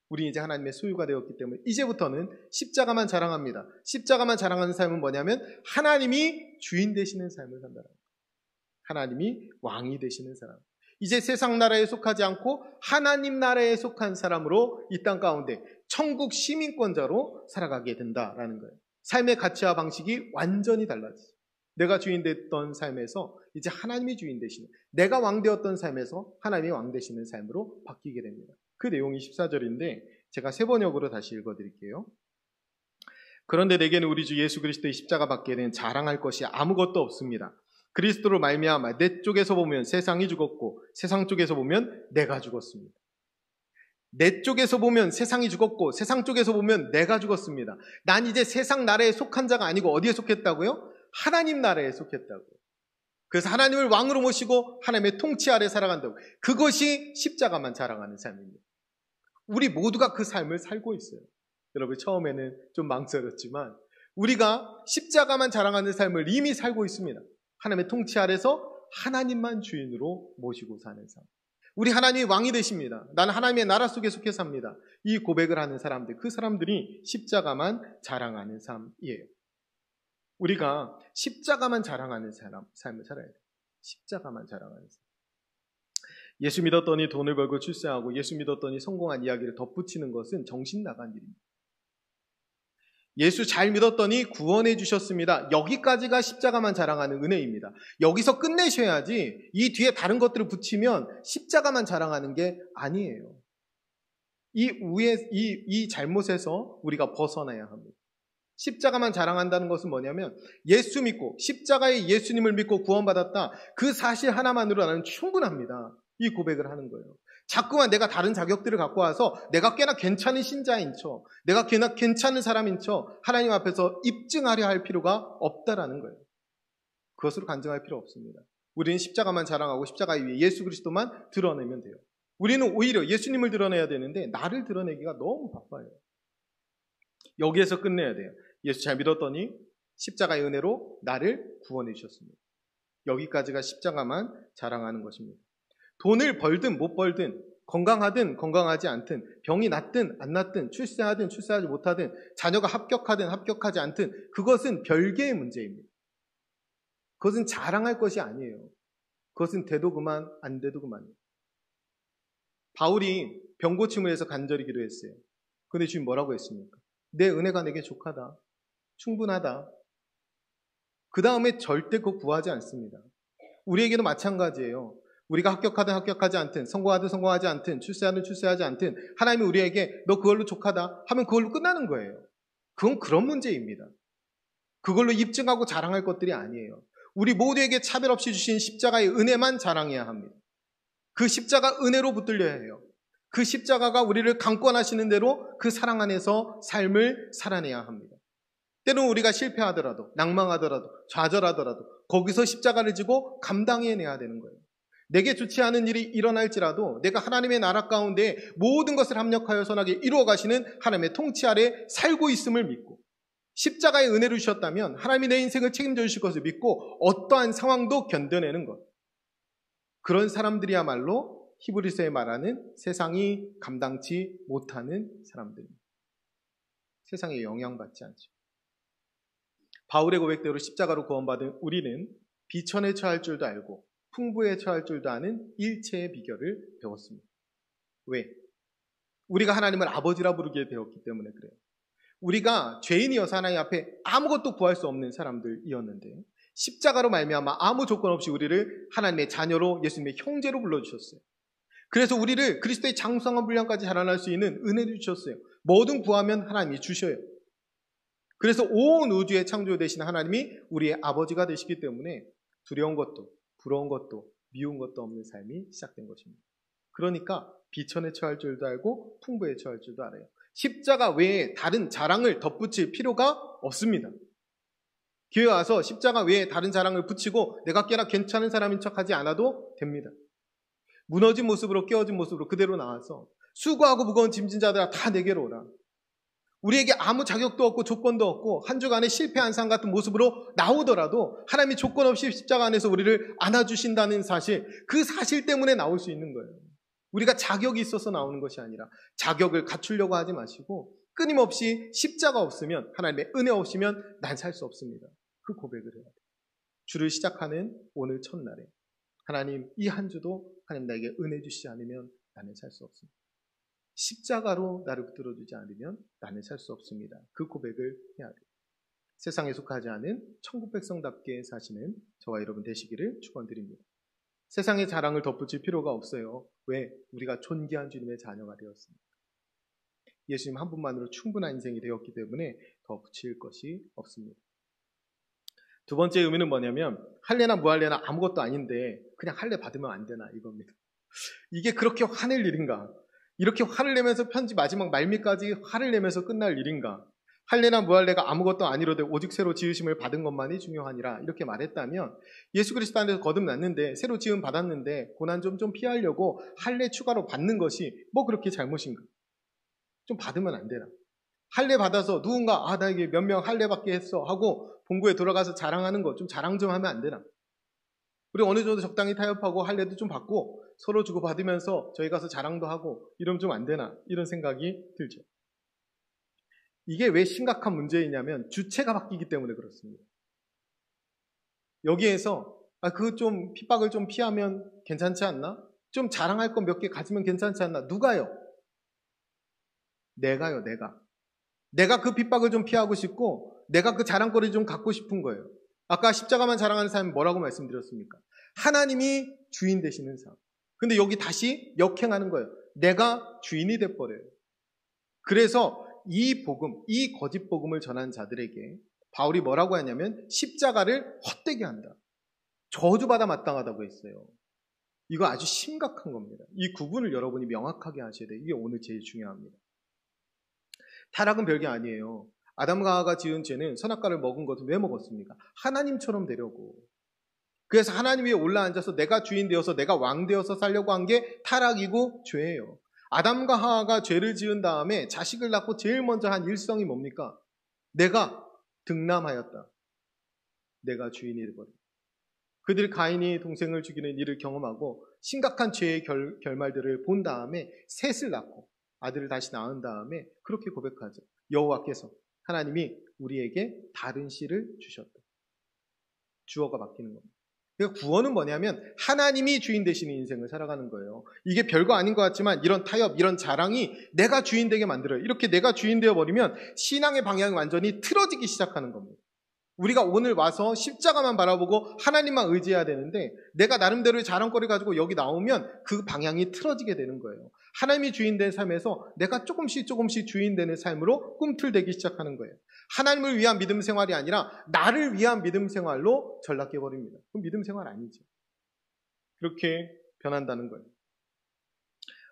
우리 이제 하나님의 소유가 되었기 때문에 이제부터는 십자가만 자랑합니다. 십자가만 자랑하는 삶은 뭐냐면 하나님이 주인 되시는 삶을 산다는 거예요. 하나님이 왕이 되시는 사람. 이제 세상 나라에 속하지 않고 하나님 나라에 속한 사람으로 이 땅 가운데 천국 시민권자로 살아가게 된다라는 거예요. 삶의 가치와 방식이 완전히 달라지죠. 내가 주인 됐던 삶에서 이제 하나님이 주인 되시는, 내가 왕 되었던 삶에서 하나님이 왕 되시는 삶으로 바뀌게 됩니다. 그 내용이 14절인데 제가 세 번역으로 다시 읽어드릴게요. 그런데 내게는 우리 주 예수 그리스도의 십자가 밖에는 자랑할 것이 아무것도 없습니다. 그리스도로 말미암아 내 쪽에서 보면 세상이 죽었고 세상 쪽에서 보면 내가 죽었습니다. 내 쪽에서 보면 세상이 죽었고 세상 쪽에서 보면 내가 죽었습니다. 난 이제 세상 나라에 속한 자가 아니고 어디에 속했다고요? 하나님 나라에 속했다고요. 그래서 하나님을 왕으로 모시고 하나님의 통치 아래 살아간다고. 그것이 십자가만 자랑하는 삶입니다. 우리 모두가 그 삶을 살고 있어요. 여러분 처음에는 좀 망설였지만 우리가 십자가만 자랑하는 삶을 이미 살고 있습니다. 하나님의 통치 아래서 하나님만 주인으로 모시고 사는 삶. 우리 하나님이 왕이 되십니다. 나는 하나님의 나라 속에 속해 삽니다. 이 고백을 하는 사람들, 그 사람들이 십자가만 자랑하는 삶이에요. 우리가 십자가만 자랑하는 삶을 살아야 돼요. 십자가만 자랑하는 삶. 예수 믿었더니 돈을 벌고 출세하고 예수 믿었더니 성공한 이야기를 덧붙이는 것은 정신 나간 일입니다. 예수 잘 믿었더니 구원해 주셨습니다. 여기까지가 십자가만 자랑하는 은혜입니다. 여기서 끝내셔야지 이 뒤에 다른 것들을 붙이면 십자가만 자랑하는 게 아니에요. 이 잘못에서 우리가 벗어나야 합니다. 십자가만 자랑한다는 것은 뭐냐면 예수 믿고 십자가의 예수님을 믿고 구원받았다. 그 사실 하나만으로 나는 충분합니다. 이 고백을 하는 거예요. 자꾸만 내가 다른 자격들을 갖고 와서 내가 꽤나 괜찮은 신자인 척, 내가 꽤나 괜찮은 사람인 척 하나님 앞에서 입증하려 할 필요가 없다라는 거예요. 그것으로 간증할 필요 없습니다. 우리는 십자가만 자랑하고 십자가 위에 예수 그리스도만 드러내면 돼요. 우리는 오히려 예수님을 드러내야 되는데 나를 드러내기가 너무 바빠요. 여기에서 끝내야 돼요. 예수 잘 믿었더니 십자가의 은혜로 나를 구원해 주셨습니다. 여기까지가 십자가만 자랑하는 것입니다. 돈을 벌든 못 벌든 건강하든 건강하지 않든 병이 낫든 안 낫든 출세하든 출세하지 못하든 자녀가 합격하든 합격하지 않든 그것은 별개의 문제입니다. 그것은 자랑할 것이 아니에요. 그것은 돼도 그만 안 돼도 그만이에요. 바울이 병 고침을 해서 간절히 기도했어요. 그런데 주님 뭐라고 했습니까? 내 은혜가 내게 족하다. 충분하다. 그 다음에 절대 그거 구하지 않습니다. 우리에게도 마찬가지예요. 우리가 합격하든 합격하지 않든 성공하든 성공하지 않든 출세하든 출세하지 않든 하나님이 우리에게 너 그걸로 족하다 하면 그걸로 끝나는 거예요. 그건 그런 문제입니다. 그걸로 입증하고 자랑할 것들이 아니에요. 우리 모두에게 차별 없이 주신 십자가의 은혜만 자랑해야 합니다. 그 십자가 은혜로 붙들려야 해요. 그 십자가가 우리를 강권하시는 대로 그 사랑 안에서 삶을 살아내야 합니다. 때로는 우리가 실패하더라도 낭망하더라도 좌절하더라도 거기서 십자가를 지고 감당해내야 되는 거예요. 내게 좋지 않은 일이 일어날지라도 내가 하나님의 나라 가운데 모든 것을 합력하여 선하게 이루어 가시는 하나님의 통치 아래 살고 있음을 믿고 십자가의 은혜를 주셨다면 하나님이 내 인생을 책임져 주실 것을 믿고 어떠한 상황도 견뎌내는 것. 그런 사람들이야말로 히브리서에 말하는 세상이 감당치 못하는 사람들입니다. 세상에 영향받지 않죠. 바울의 고백대로 십자가로 구원받은 우리는 비천에 처할 줄도 알고 풍부에 처할 줄도 아는 일체의 비결을 배웠습니다. 왜? 우리가 하나님을 아버지라 부르게 되었기 때문에 그래요. 우리가 죄인이어서 하나님 앞에 아무것도 구할 수 없는 사람들이었는데 십자가로 말미암아 아무 조건 없이 우리를 하나님의 자녀로 예수님의 형제로 불러주셨어요. 그래서 우리를 그리스도의 장성한 분량까지 자라날 수 있는 은혜를 주셨어요. 뭐든 구하면 하나님이 주셔요. 그래서 온 우주의 창조되신 하나님이 우리의 아버지가 되시기 때문에 두려운 것도 부러운 것도 미운 것도 없는 삶이 시작된 것입니다. 그러니까 비천에 처할 줄도 알고 풍부에 처할 줄도 알아요. 십자가 외에 다른 자랑을 덧붙일 필요가 없습니다. 교회 와서 십자가 외에 다른 자랑을 붙이고 내가 꽤나 괜찮은 사람인 척하지 않아도 됩니다. 무너진 모습으로 깨어진 모습으로 그대로 나와서 수고하고 무거운 짐진 자들아 다 내게로 오라. 우리에게 아무 자격도 없고 조건도 없고 한 주간에 실패한 상 같은 모습으로 나오더라도 하나님이 조건 없이 십자가 안에서 우리를 안아주신다는 사실, 그 사실 때문에 나올 수 있는 거예요. 우리가 자격이 있어서 나오는 것이 아니라 자격을 갖추려고 하지 마시고 끊임없이 십자가 없으면, 하나님의 은혜 없으면 난 살 수 없습니다. 그 고백을 해야 돼요. 주를 시작하는 오늘 첫날에 하나님, 이 한 주도 하나님 나에게 은혜 주시지 않으면 나는 살 수 없습니다. 십자가로 나를 붙들어주지 않으면 나는 살 수 없습니다. 그 고백을 해야 돼요. 세상에 속하지 않은 천국 백성답게 사시는 저와 여러분 되시기를 축원드립니다. 세상의 자랑을 덧붙일 필요가 없어요. 왜? 우리가 존귀한 주님의 자녀가 되었습니다. 예수님 한 분만으로 충분한 인생이 되었기 때문에 더 붙일 것이 없습니다. 두 번째 의미는 뭐냐면 할례나 무할례나 아무것도 아닌데 그냥 할례 받으면 안 되나 이겁니다. 이게 그렇게 화낼 일인가? 이렇게 화를 내면서 편지 마지막 말미까지 화를 내면서 끝날 일인가? 할례나 무할례가 아무것도 아니로되 오직 새로 지으심을 받은 것만이 중요하니라 이렇게 말했다면 예수 그리스도 안에서 거듭났는데 새로 지음 받았는데 고난 좀 피하려고 할례 추가로 받는 것이 뭐 그렇게 잘못인가? 좀 받으면 안 되나? 할례 받아서 누군가 나에게 몇 명 할례 받게 했어 하고 본구에 돌아가서 자랑하는 거 좀 자랑 좀 하면 안 되나? 우리 어느 정도 적당히 타협하고 할례도 좀 받고 서로 주고받으면서 저희 가서 자랑도 하고 이러면 좀 안 되나 이런 생각이 들죠. 이게 왜 심각한 문제이냐면 주체가 바뀌기 때문에 그렇습니다. 여기에서 그 좀 핍박을 좀 피하면 괜찮지 않나? 좀 자랑할 거 몇 개 가지면 괜찮지 않나? 누가요? 내가요, 내가. 내가 그 핍박을 좀 피하고 싶고 내가 그 자랑거리 좀 갖고 싶은 거예요. 아까 십자가만 자랑하는 사람이 뭐라고 말씀드렸습니까? 하나님이 주인 되시는 삶. 근데 여기 다시 역행하는 거예요. 내가 주인이 돼버려요. 그래서 이 복음, 이 거짓 복음을 전한 자들에게 바울이 뭐라고 하냐면 십자가를 헛되게 한다. 저주받아 마땅하다고 했어요. 이거 아주 심각한 겁니다. 이 구분을 여러분이 명확하게 하셔야 돼요. 이게 오늘 제일 중요합니다. 타락은 별게 아니에요. 아담과 하와가 지은 죄는 선악과를 먹은 것을 왜 먹었습니까? 하나님처럼 되려고. 그래서 하나님 위에 올라앉아서 내가 주인 되어서 내가 왕 되어서 살려고 한 게 타락이고 죄예요. 아담과 하와가 죄를 지은 다음에 자식을 낳고 제일 먼저 한 일성이 뭡니까? 내가 등남하였다. 내가 주인이 되버렸다. 그들이 가인이 동생을 죽이는 일을 경험하고 심각한 죄의 결말들을 본 다음에 셋을 낳고 아들을 다시 낳은 다음에 그렇게 고백하죠. 여호와께서 하나님이 우리에게 다른 씨를 주셨다. 주어가 바뀌는 겁니다. 그러니까 구원은 뭐냐면 하나님이 주인 되시는 인생을 살아가는 거예요. 이게 별거 아닌 것 같지만 이런 타협, 이런 자랑이 내가 주인 되게 만들어요. 이렇게 내가 주인 되어버리면 신앙의 방향이 완전히 틀어지기 시작하는 겁니다. 우리가 오늘 와서 십자가만 바라보고 하나님만 의지해야 되는데 내가 나름대로의 자랑거리 가지고 여기 나오면 그 방향이 틀어지게 되는 거예요. 하나님이 주인된 삶에서 내가 조금씩 주인되는 삶으로 꿈틀대기 시작하는 거예요. 하나님을 위한 믿음 생활이 아니라 나를 위한 믿음 생활로 전락해버립니다. 그럼 믿음 생활 아니죠. 그렇게 변한다는 거예요.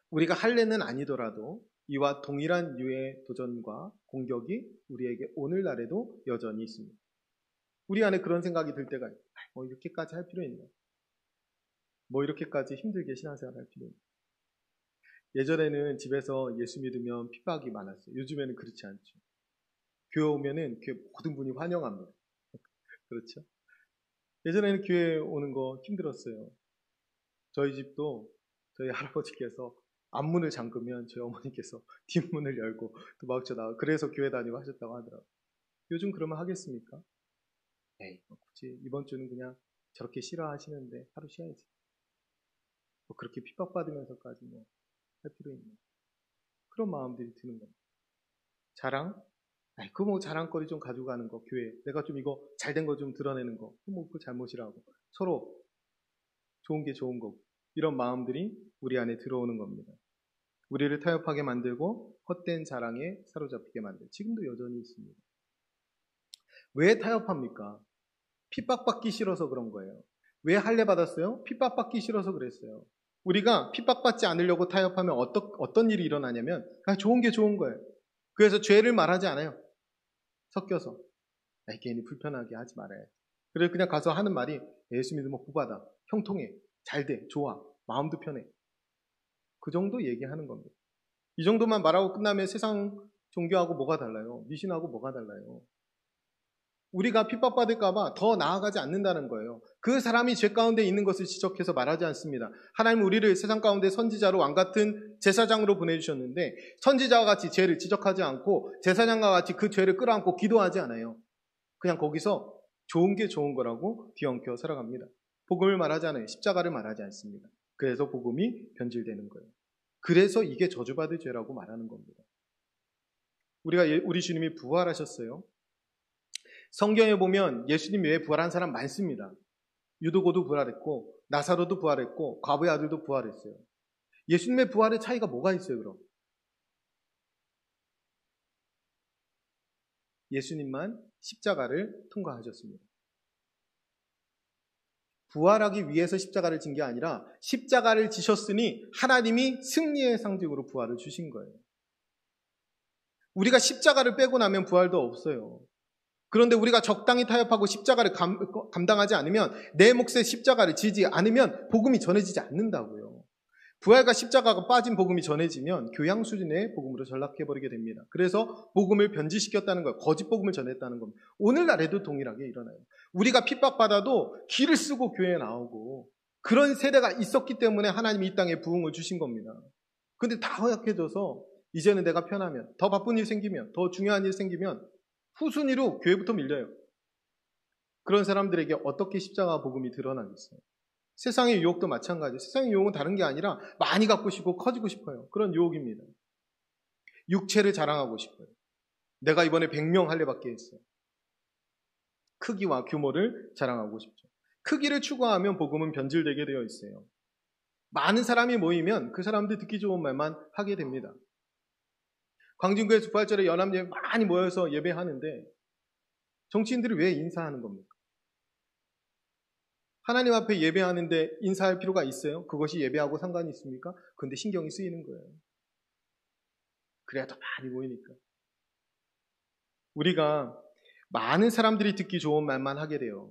우리가 할례는 아니더라도 이와 동일한 유의 도전과 공격이 우리에게 오늘날에도 여전히 있습니다. 우리 안에 그런 생각이 들 때가 이렇게까지 할 필요 있나? 이렇게까지 힘들게 신앙생활 할 필요 있나? 예전에는 집에서 예수 믿으면 핍박이 많았어요. 요즘에는 그렇지 않죠. 교회 오면은 교회 모든 분이 환영합니다. 그렇죠? 예전에는 교회 오는 거 힘들었어요. 저희 집도 저희 할아버지께서 앞문을 잠그면 저희 어머니께서 뒷문을 열고 또 막쳐 나와. 그래서 교회 다니고 하셨다고 하더라고요. 요즘 그러면 하겠습니까? 에이, 굳이 이번 주는 그냥 저렇게 싫어하시는데 하루 쉬어야지. 그렇게 핍박받으면서까지 할 필요 있나? 그런 마음들이 드는 겁니다. 자랑? 그거 자랑거리 좀 가지고 가는 거, 교회. 내가 좀 이거 잘된 거 좀 드러내는 거. 그거 잘못이라고. 서로 좋은 게 좋은 거고. 이런 마음들이 우리 안에 들어오는 겁니다. 우리를 타협하게 만들고 헛된 자랑에 사로잡히게 만들고 지금도 여전히 있습니다. 왜 타협합니까? 핍박받기 싫어서 그런 거예요. 왜 할례 받았어요? 핍박받기 싫어서 그랬어요. 우리가 핍박받지 않으려고 타협하면 어떤 일이 일어나냐면 좋은 게 좋은 거예요. 그래서 죄를 말하지 않아요. 섞여서 괜히 불편하게 하지 말아야지. 그래서 그냥 가서 하는 말이 예수 믿으면 구받아, 형통해, 잘돼, 좋아, 마음도 편해. 그 정도 얘기하는 겁니다. 이 정도만 말하고 끝나면 세상 종교하고 뭐가 달라요? 미신하고 뭐가 달라요? 우리가 핍박받을까봐 더 나아가지 않는다는 거예요. 그 사람이 죄 가운데 있는 것을 지적해서 말하지 않습니다. 하나님은 우리를 세상 가운데 선지자로 왕같은 제사장으로 보내주셨는데 선지자와 같이 죄를 지적하지 않고 제사장과 같이 그 죄를 끌어안고 기도하지 않아요. 그냥 거기서 좋은 게 좋은 거라고 뒤엉켜 살아갑니다. 복음을 말하지 않아요. 십자가를 말하지 않습니다. 그래서 복음이 변질되는 거예요. 그래서 이게 저주받을 죄라고 말하는 겁니다. 우리 주님이 부활하셨어요. 성경에 보면 예수님 외에 부활한 사람 많습니다. 유도고도 부활했고 나사로도 부활했고 과부의 아들도 부활했어요. 예수님의 부활의 차이가 뭐가 있어요, 그럼? 예수님만 십자가를 통과하셨습니다. 부활하기 위해서 십자가를 진 게 아니라 십자가를 지셨으니 하나님이 승리의 상징으로 부활을 주신 거예요. 우리가 십자가를 빼고 나면 부활도 없어요. 그런데 우리가 적당히 타협하고 십자가를 감당하지 않으면 내 몫의 십자가를 지지 않으면 복음이 전해지지 않는다고요. 부활과 십자가가 빠진 복음이 전해지면 교양 수준의 복음으로 전락해버리게 됩니다. 그래서 복음을 변질시켰다는 거예요. 거짓 복음을 전했다는 겁니다. 오늘날에도 동일하게 일어나요. 우리가 핍박받아도 길을 쓰고 교회에 나오고 그런 세대가 있었기 때문에 하나님이 이 땅에 부흥을 주신 겁니다. 근데 다 허약해져서 이제는 내가 편하면, 더 바쁜 일 생기면, 더 중요한 일 생기면 후순위로 교회부터 밀려요. 그런 사람들에게 어떻게 십자가 복음이 드러나겠어요? 세상의 유혹도 마찬가지예요. 세상의 유혹은 다른 게 아니라 많이 갖고 싶고 커지고 싶어요. 그런 유혹입니다. 육체를 자랑하고 싶어요. 내가 이번에 100명 할례받게 했어요. 크기와 규모를 자랑하고 싶죠. 크기를 추구하면 복음은 변질되게 되어 있어요. 많은 사람이 모이면 그 사람들 듣기 좋은 말만 하게 됩니다. 광진교회 부활절에 연합예배 많이 모여서 예배하는데 정치인들이 왜 인사하는 겁니까? 하나님 앞에 예배하는데 인사할 필요가 있어요? 그것이 예배하고 상관이 있습니까? 그런데 신경이 쓰이는 거예요. 그래야 더 많이 모이니까. 우리가 많은 사람들이 듣기 좋은 말만 하게 돼요.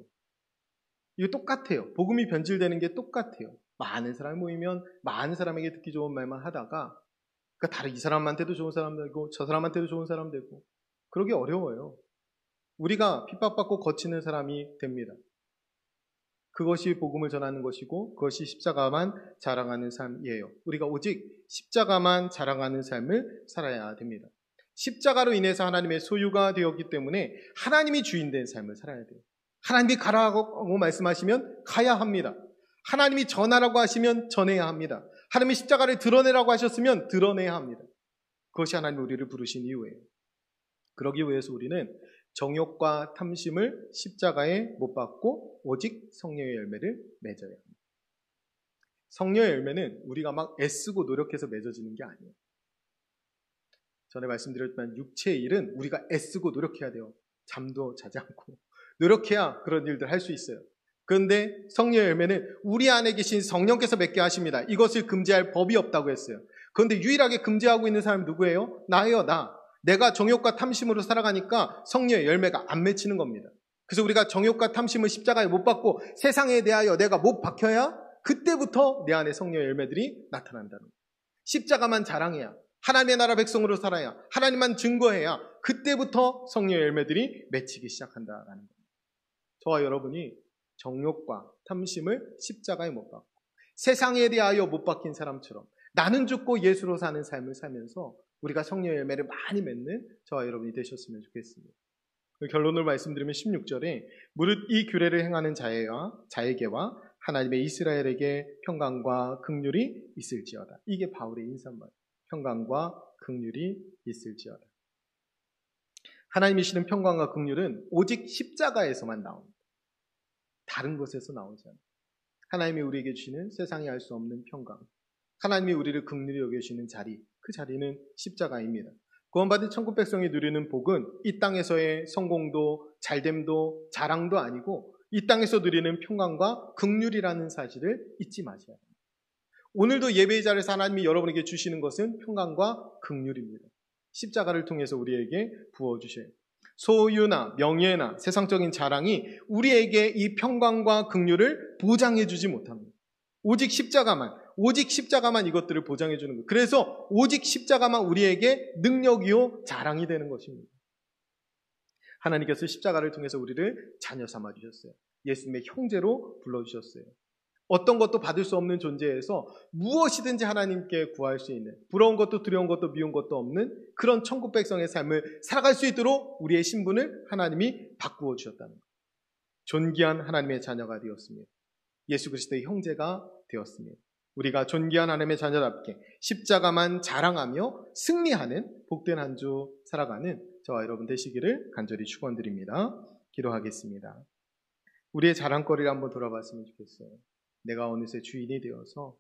이거 똑같아요. 복음이 변질되는 게 똑같아요. 많은 사람이 모이면 많은 사람에게 듣기 좋은 말만 하다가 그러니까 다른 이 사람한테도 좋은 사람 되고 저 사람한테도 좋은 사람 되고 그러기 어려워요. 우리가 핍박받고 거치는 사람이 됩니다. 그것이 복음을 전하는 것이고 그것이 십자가만 자랑하는 삶이에요. 우리가 오직 십자가만 자랑하는 삶을 살아야 됩니다. 십자가로 인해서 하나님의 소유가 되었기 때문에 하나님이 주인된 삶을 살아야 돼요. 하나님이 가라고 말씀하시면 가야 합니다. 하나님이 전하라고 하시면 전해야 합니다. 하나님이 십자가를 드러내라고 하셨으면 드러내야 합니다. 그것이 하나님이 우리를 부르신 이유예요. 그러기 위해서 우리는 정욕과 탐심을 십자가에 못 박고 오직 성령의 열매를 맺어야 합니다. 성령의 열매는 우리가 막 애쓰고 노력해서 맺어지는 게 아니에요. 전에 말씀드렸지만 육체의 일은 우리가 애쓰고 노력해야 돼요. 잠도 자지 않고 노력해야 그런 일들 할 수 있어요. 그런데 성령의 열매는 우리 안에 계신 성령께서 맺게 하십니다. 이것을 금지할 법이 없다고 했어요. 그런데 유일하게 금지하고 있는 사람이 누구예요? 나예요, 나. 내가 정욕과 탐심으로 살아가니까 성령의 열매가 안 맺히는 겁니다. 그래서 우리가 정욕과 탐심을 십자가에 못 박고 세상에 대하여 내가 못 박혀야 그때부터 내 안에 성령의 열매들이 나타난다는 거예요. 십자가만 자랑해야, 하나님의 나라 백성으로 살아야, 하나님만 증거해야 그때부터 성령의 열매들이 맺히기 시작한다는 겁니다. 저와 여러분이 정욕과 탐심을 십자가에 못 박고 세상에 대하여 못 박힌 사람처럼 나는 죽고 예수로 사는 삶을 살면서 우리가 성령의 열매를 많이 맺는 저와 여러분이 되셨으면 좋겠습니다. 결론을 말씀드리면 16절에 무릇 이 규례를 행하는 자에게와 하나님의 이스라엘에게 평강과 긍휼이 있을지어다. 이게 바울의 인사말. 평강과 긍휼이 있을지어다. 하나님이 주시는 평강과 긍휼은 오직 십자가에서만 나옵니다. 다른 곳에서 나오지 않아요. 하나님이 우리에게 주시는 세상이 알 수 없는 평강, 하나님이 우리를 긍휼히 여겨주시는 자리, 그 자리는 십자가입니다. 구원받은 천국 백성이 누리는 복은 이 땅에서의 성공도 잘됨도 자랑도 아니고 이 땅에서 누리는 평강과 긍휼이라는 사실을 잊지 마셔야 합니다. 오늘도 예배의 자리에서 하나님이 여러분에게 주시는 것은 평강과 긍휼입니다. 십자가를 통해서 우리에게 부어주셔요. 소유나 명예나 세상적인 자랑이 우리에게 이 평강과 긍휼을 보장해 주지 못합니다. 오직 십자가만 이것들을 보장해 주는 거예요. 그래서 오직 십자가만 우리에게 능력이요 자랑이 되는 것입니다. 하나님께서 십자가를 통해서 우리를 자녀 삼아 주셨어요. 예수님의 형제로 불러주셨어요. 어떤 것도 받을 수 없는 존재에서 무엇이든지 하나님께 구할 수 있는, 부러운 것도 두려운 것도 미운 것도 없는 그런 천국 백성의 삶을 살아갈 수 있도록 우리의 신분을 하나님이 바꾸어 주셨다는 것. 존귀한 하나님의 자녀가 되었습니다. 예수 그리스도의 형제가 되었습니다. 우리가 존귀한 하나님의 자녀답게 십자가만 자랑하며 승리하는 복된 한 주 살아가는 저와 여러분 되시기를 간절히 축원드립니다. 기도하겠습니다. 우리의 자랑거리를 한번 돌아봤으면 좋겠어요. 내가 어느새 주인이 되어서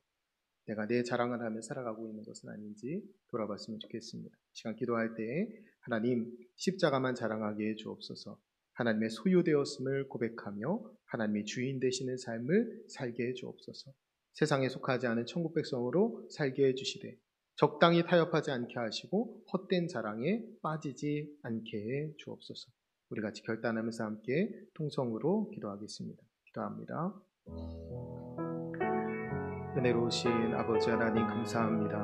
내가 내 자랑을 하며 살아가고 있는 것은 아닌지 돌아봤으면 좋겠습니다. 시간 기도할 때 하나님 십자가만 자랑하게 해 주옵소서. 하나님의 소유되었음을 고백하며 하나님의 주인 되시는 삶을 살게 해 주옵소서. 세상에 속하지 않은 천국 백성으로 살게 해 주시되 적당히 타협하지 않게 하시고 헛된 자랑에 빠지지 않게 해 주옵소서. 우리 같이 결단하면서 함께 통성으로 기도하겠습니다. 기도합니다. 은혜로우신 아버지 하나님 감사합니다.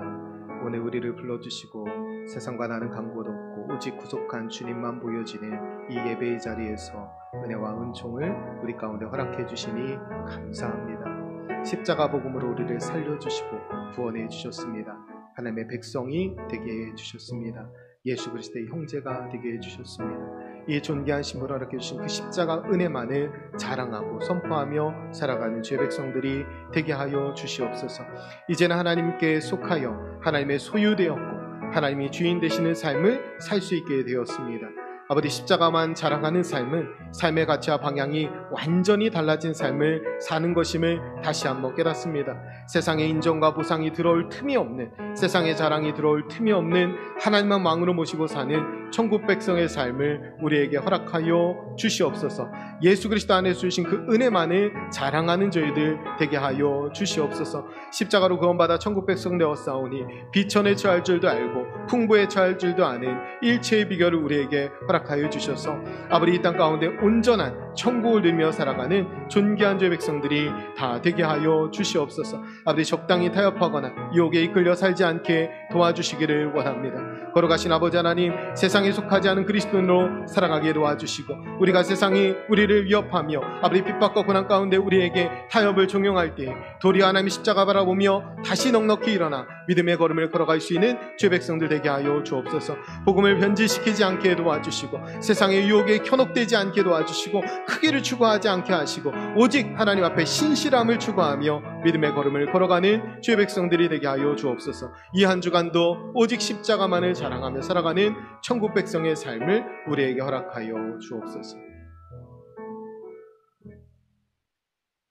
오늘 우리를 불러주시고 세상과 나는 강곳 없고 오직 구속한 주님만 보여지는 이 예배의 자리에서 은혜와 은총을 우리 가운데 허락해 주시니 감사합니다. 십자가 복음으로 우리를 살려주시고 구원해 주셨습니다. 하나님의 백성이 되게 해 주셨습니다. 예수 그리스도의 형제가 되게 해주셨습니다. 이 존귀한 신부를 허락해 주신 그 십자가 은혜만을 자랑하고 선포하며 살아가는 죄 백성들이 되게 하여 주시옵소서. 이제는 하나님께 속하여 하나님의 소유되었고 하나님이 주인 되시는 삶을 살 수 있게 되었습니다. 아버지, 십자가만 자랑하는 삶은 삶의 가치와 방향이 완전히 달라진 삶을 사는 것임을 다시 한번 깨닫습니다. 세상의 인정과 보상이 들어올 틈이 없는, 세상의 자랑이 들어올 틈이 없는 하나님만 왕으로 모시고 사는 천국 백성의 삶을 우리에게 허락하여 주시옵소서. 예수 그리스도 안에서 주신 그 은혜만을 자랑하는 저희들 되게 하여 주시옵소서. 십자가로 구원받아 천국 백성 되었사오니 비천에 처할 줄도 알고 풍부에 처할 줄도 아는 일체의 비결을 우리에게 허락하여 주셔서 아버지, 이 땅 가운데 온전한 천국을 누리며 살아가는 존귀한 죄 백성들이 다 되게 하여 주시옵소서. 아버지, 적당히 타협하거나 유혹에 이끌려 살지 않게 도와주시기를 원합니다. 걸어가신 아버지 하나님, 세상에 속하지 않은 그리스도인으로 살아가게 도와주시고 우리가 세상이 우리를 위협하며 아버지 핍박과 고난 가운데 우리에게 타협을 종용할 때 도리어 하나님의 십자가 바라보며 다시 넉넉히 일어나 믿음의 걸음을 걸어갈 수 있는 죄 백성들 되게 하여 주옵소서. 복음을 변질시키지 않게 도와주시고 세상의 유혹에 현혹되지 않게 도와주시고 크기를 추구하지 않게 하시고 오직 하나님 앞에 신실함을 추구하며 믿음의 걸음을 걸어가는 죄 백성들이 되게 하여 주옵소서. 이 한 주간도 오직 십자가만을 자랑하며 살아가는 천국 백성의 삶을 우리에게 허락하여 주옵소서.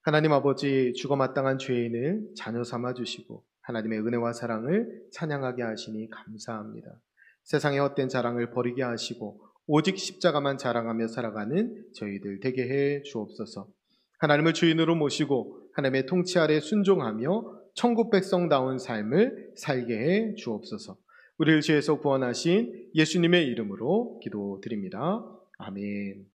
하나님 아버지, 죽어 마땅한 죄인을 자녀 삼아 주시고 하나님의 은혜와 사랑을 찬양하게 하시니 감사합니다. 세상의 헛된 자랑을 버리게 하시고 오직 십자가만 자랑하며 살아가는 저희들 되게 해 주옵소서. 하나님을 주인으로 모시고 하나님의 통치 아래 순종하며 천국 백성다운 삶을 살게 해 주옵소서. 우리를 죄에서 구원하신 예수님의 이름으로 기도드립니다. 아멘.